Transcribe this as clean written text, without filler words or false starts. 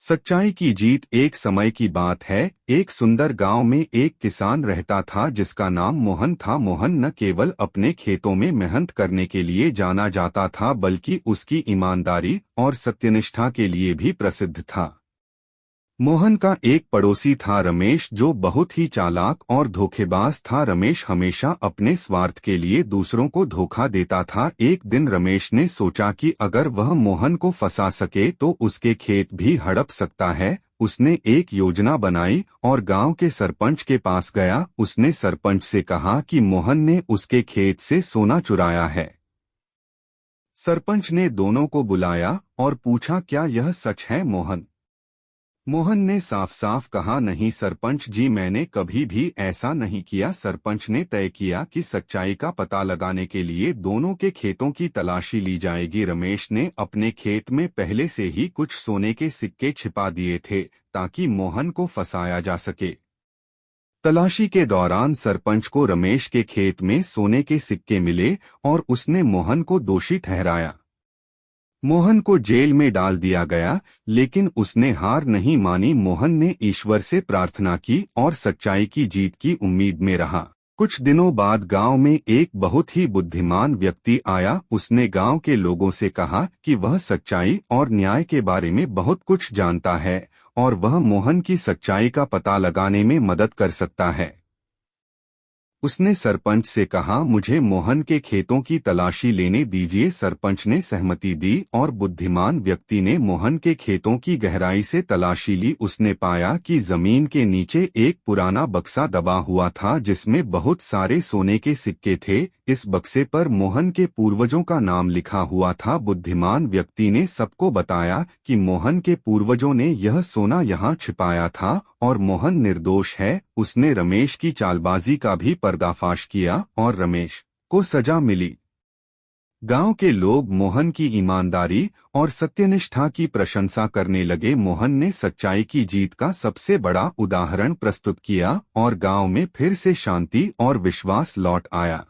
सच्चाई की जीत। एक समय की बात है, एक सुंदर गांव में एक किसान रहता था जिसका नाम मोहन था। मोहन न केवल अपने खेतों में मेहनत करने के लिए जाना जाता था, बल्कि उसकी ईमानदारी और सत्यनिष्ठा के लिए भी प्रसिद्ध था। मोहन का एक पड़ोसी था रमेश, जो बहुत ही चालाक और धोखेबाज था। रमेश हमेशा अपने स्वार्थ के लिए दूसरों को धोखा देता था। एक दिन रमेश ने सोचा कि अगर वह मोहन को फंसा सके तो उसके खेत भी हड़प सकता है। उसने एक योजना बनाई और गांव के सरपंच के पास गया। उसने सरपंच से कहा कि मोहन ने उसके खेत से सोना चुराया है। सरपंच ने दोनों को बुलाया और पूछा, क्या यह सच है मोहन ने साफ साफ कहा, नहीं सरपंच जी, मैंने कभी भी ऐसा नहीं किया। सरपंच ने तय किया कि सच्चाई का पता लगाने के लिए दोनों के खेतों की तलाशी ली जाएगी। रमेश ने अपने खेत में पहले से ही कुछ सोने के सिक्के छिपा दिए थे ताकि मोहन को फंसाया जा सके। तलाशी के दौरान सरपंच को रमेश के खेत में सोने के सिक्के मिले और उसने मोहन को दोषी ठहराया। मोहन को जेल में डाल दिया गया, लेकिन उसने हार नहीं मानी। मोहन ने ईश्वर से प्रार्थना की और सच्चाई की जीत की उम्मीद में रहा। कुछ दिनों बाद गांव में एक बहुत ही बुद्धिमान व्यक्ति आया। उसने गांव के लोगों से कहा कि वह सच्चाई और न्याय के बारे में बहुत कुछ जानता है और वह मोहन की सच्चाई का पता लगाने में मदद कर सकता है। उसने सरपंच से कहा, मुझे मोहन के खेतों की तलाशी लेने दीजिए। सरपंच ने सहमति दी और बुद्धिमान व्यक्ति ने मोहन के खेतों की गहराई से तलाशी ली। उसने पाया कि जमीन के नीचे एक पुराना बक्सा दबा हुआ था जिसमें बहुत सारे सोने के सिक्के थे। इस बक्से पर मोहन के पूर्वजों का नाम लिखा हुआ था। बुद्धिमान व्यक्ति ने सबको बताया कि मोहन के पूर्वजों ने यह सोना यहाँ छिपाया था और मोहन निर्दोष है। उसने रमेश की चालबाजी का भी पर्दाफाश किया और रमेश को सजा मिली। गांव के लोग मोहन की ईमानदारी और सत्यनिष्ठा की प्रशंसा करने लगे। मोहन ने सच्चाई की जीत का सबसे बड़ा उदाहरण प्रस्तुत किया और गांव में फिर से शांति और विश्वास लौट आया।